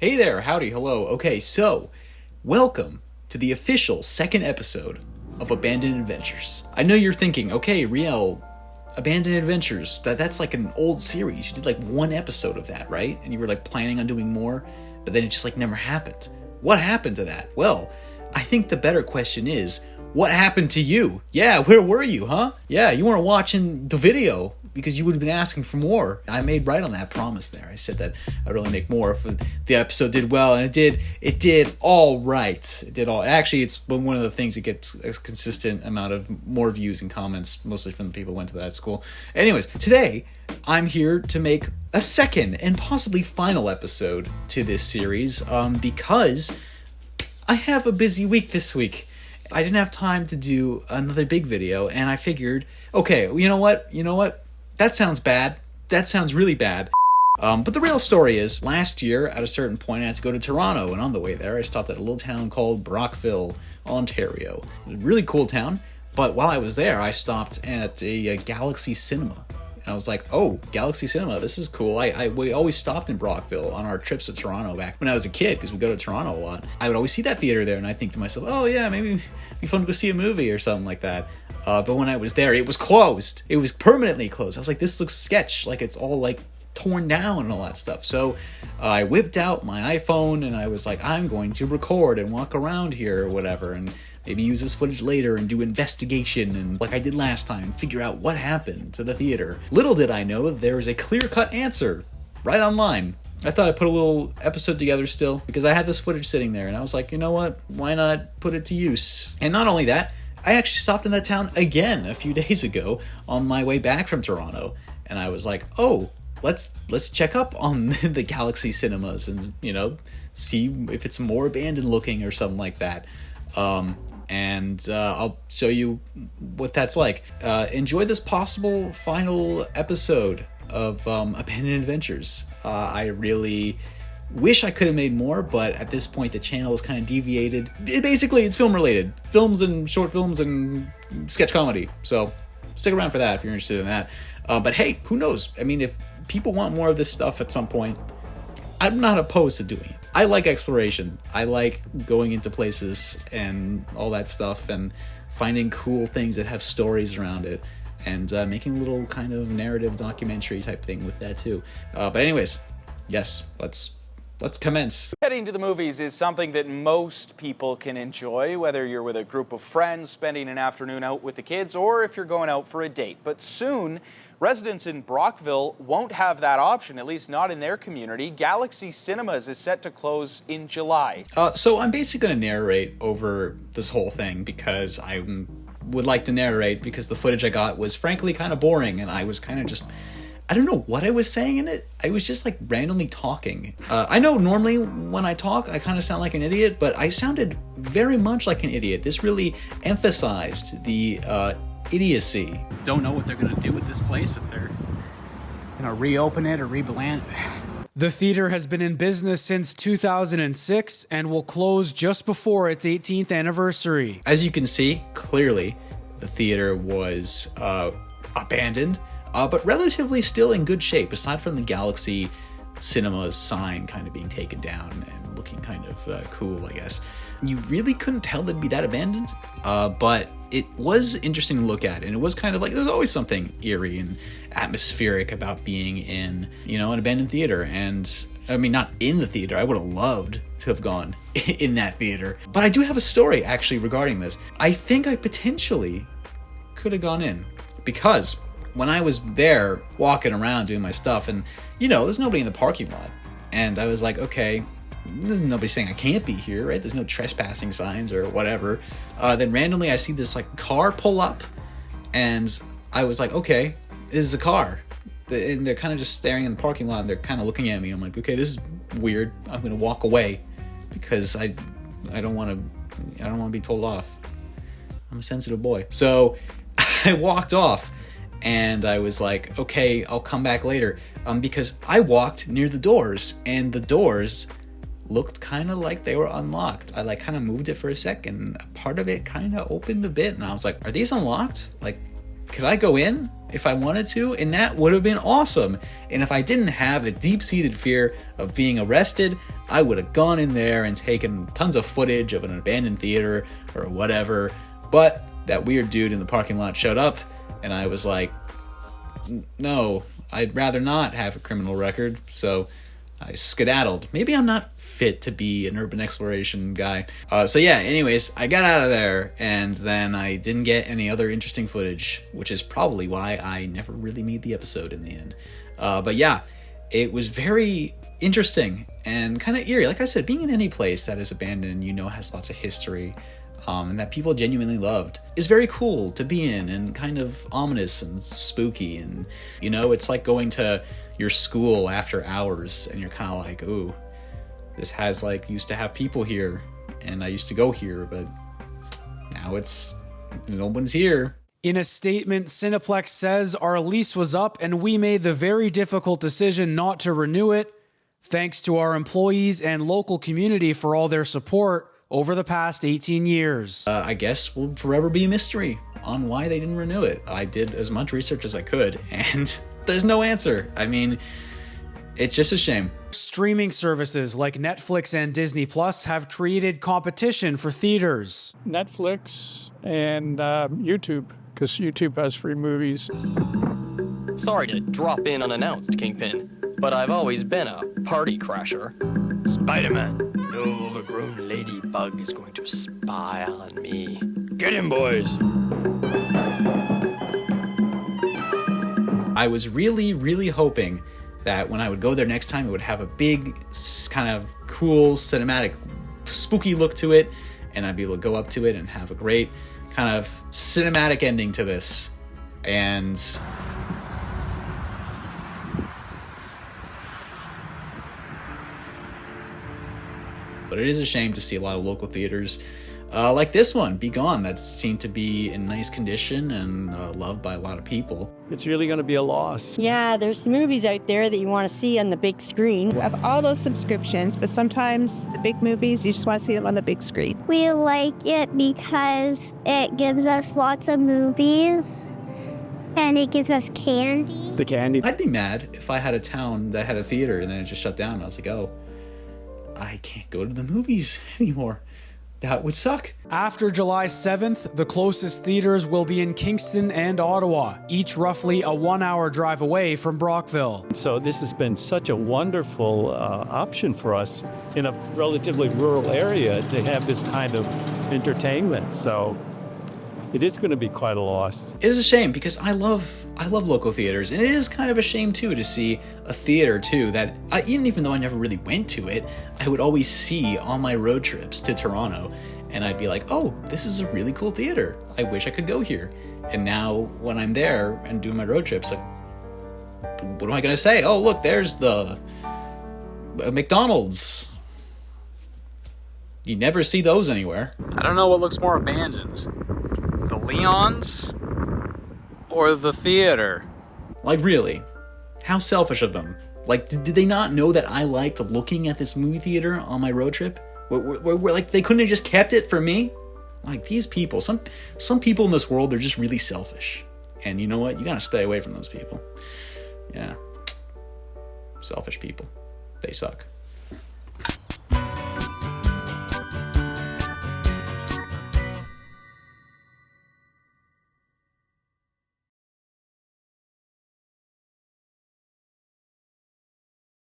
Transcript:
Hey there, howdy, hello. Okay, so, welcome to the official second episode of Abandoned Adventures. I know you're thinking, okay, Riel, Abandoned Adventures, that's like an old series. You did like one episode of that, right? And you were like planning on doing more, but then it just like never happened. What happened to that? Well, I think the better question is, what happened to you? Yeah, where were you, huh? Yeah, you weren't watching the video because you would have been asking for more. I made right on that promise there. I said that I'd only make more if the episode did well, and it did all right. Actually, it's one of the things that gets a consistent amount of more views and comments, mostly from the people who went to that school. Anyways, today, I'm here to make a second and possibly final episode to this series, because I have a busy week this week. I didn't have time to do another big video, and I figured, okay, you know what? That sounds bad. That sounds really bad. But the real story is, last year, at a certain point, I had to go to Toronto, and on the way there, I stopped at a little town called Brockville, Ontario. A really cool town, but while I was there, I stopped at a Galaxy Cinema. And I was like, oh, Galaxy Cinema, this is cool. We always stopped in Brockville on our trips to Toronto back when I was a kid, because we go to Toronto a lot. I would always see that theater there, and I think to myself, oh yeah, maybe it'd be fun to go see a movie or something like that. But when I was there, it was closed. It was permanently closed. I was like, this looks sketch. Like, it's all like torn down and all that stuff. So I whipped out my iPhone, and I was like, I'm going to record and walk around here or whatever, and maybe use this footage later and do investigation and like I did last time, figure out what happened to the theater. Little did I know there was a clear-cut answer right online. I thought I'd put a little episode together still because I had this footage sitting there, and I was like, you know what? Why not put it to use? And not only that, I actually stopped in that town again a few days ago on my way back from Toronto, and I was like, oh, let's check up on the Galaxy Cinemas and, see if it's more abandoned looking or something like that. And I'll show you what that's like. Enjoy this possible final episode of Abandoned Adventures. I really wish I could have made more, but at this point the channel is kind of deviated. It's film related. Films and short films and sketch comedy. So stick around for that if you're interested in that. But hey, who knows? I mean, if people want more of this stuff at some point, I'm not opposed to doing it. I like exploration. I like going into places and all that stuff and finding cool things that have stories around it and making a little kind of narrative documentary type thing with that too. But anyways, yes, let's commence. Heading to the movies is something that most people can enjoy, whether you're with a group of friends spending an afternoon out with the kids or if you're going out for a date. But soon, residents in Brockville won't have that option, at least not in their community. Galaxy Cinemas is set to close in July. So I'm basically going to narrate over this whole thing because I would like to narrate because the footage I got was frankly kind of boring, and I was kind of just... I don't know what I was saying in it. I was just like randomly talking. I know normally when I talk, I kind of sound like an idiot, but I sounded very much like an idiot. This really emphasized the idiocy. Don't know what they're gonna do with this place, if they're gonna reopen it or rebrand it. The theater has been in business since 2006 and will close just before its 18th anniversary. As you can see, clearly, the theater was abandoned. But relatively still in good shape, aside from the Galaxy Cinemas sign kind of being taken down and looking kind of cool, I guess. You really couldn't tell they'd be that abandoned, but it was interesting to look at, and it was kind of like, there's always something eerie and atmospheric about being in, an abandoned theater. And, I mean, not in the theater, I would have loved to have gone in that theater. But I do have a story, actually, regarding this. I think I potentially could have gone in, because... when I was there walking around doing my stuff, and there's nobody in the parking lot, and I was like, okay, there's nobody saying I can't be here, right? There's no trespassing signs or whatever. Then randomly I see this like car pull up, and I was like, okay, this is a car, and they're kind of just staring in the parking lot, and they're kind of looking at me. I'm like, okay, this is weird. I'm gonna walk away because I don't want to be told off. I'm a sensitive boy, so I walked off. And I was like, okay, I'll come back later. Because I walked near the doors, and the doors looked kind of like they were unlocked. I like kind of moved it for a second. Part of it kind of opened a bit, and I was like, are these unlocked? Like, could I go in if I wanted to? And that would have been awesome. And if I didn't have a deep-seated fear of being arrested, I would have gone in there and taken tons of footage of an abandoned theater or whatever. But that weird dude in the parking lot showed up, and I was like, no, I'd rather not have a criminal record. So I skedaddled. Maybe I'm not fit to be an urban exploration guy. So yeah, anyways, I got out of there, and then I didn't get any other interesting footage, which is probably why I never really made the episode in the end. But yeah, it was very interesting and kind of eerie. Like I said, being in any place that is abandoned, has lots of history, and that people genuinely loved, is very cool to be in, and kind of ominous and spooky. And it's like going to your school after hours, and you're kind of like, ooh, this has used to have people here, and I used to go here, but now no one's here. In a statement, Cineplex says our lease was up and we made the very difficult decision not to renew it. Thanks to our employees and local community for all their support over the past 18 years. I guess will forever be a mystery on why they didn't renew it. I did as much research as I could, and there's no answer. I mean, it's just a shame. Streaming services like Netflix and Disney Plus have created competition for theaters. Netflix and YouTube, because YouTube has free movies. Sorry to drop in unannounced, Kingpin, but I've always been a party crasher. Spider-Man, no overgrown ladybug is going to spy on me. Get him, boys! I was really, really hoping that when I would go there next time, it would have a big, kind of cool, cinematic, spooky look to it, and I'd be able to go up to it and have a great kind of cinematic ending to this. And but it is a shame to see a lot of local theaters like this one be gone, that seemed to be in nice condition and loved by a lot of people. It's really going to be a loss. Yeah, there's movies out there that you want to see on the big screen. We have all those subscriptions, but sometimes the big movies, you just want to see them on the big screen. We like it because it gives us lots of movies and it gives us candy. The candy. I'd be mad if I had a town that had a theater and then it just shut down. I was like, oh, I can't go to the movies anymore. That would suck. After July 7th, the closest theaters will be in Kingston and Ottawa, each roughly a 1-hour drive away from Brockville. So this has been such a wonderful option for us in a relatively rural area to have this kind of entertainment. So it is going to be quite a loss. It is a shame because I love local theaters, and it is kind of a shame too to see a theater too that even though I never really went to it, I would always see on my road trips to Toronto, and I'd be like, oh, this is a really cool theater. I wish I could go here. And now when I'm there and doing my road trips, like, what am I going to say? Oh, look, there's the McDonald's. You never see those anywhere. I don't know what looks more abandoned. The Leons or the theater? Like, really? How selfish of them. Like, did they not know that I liked looking at this movie theater on my road trip? Where like, they couldn't have just kept it for me? Like, these people, some people in this world, they're just really selfish. And you know what? You gotta stay away from those people. Yeah. Selfish people. They suck.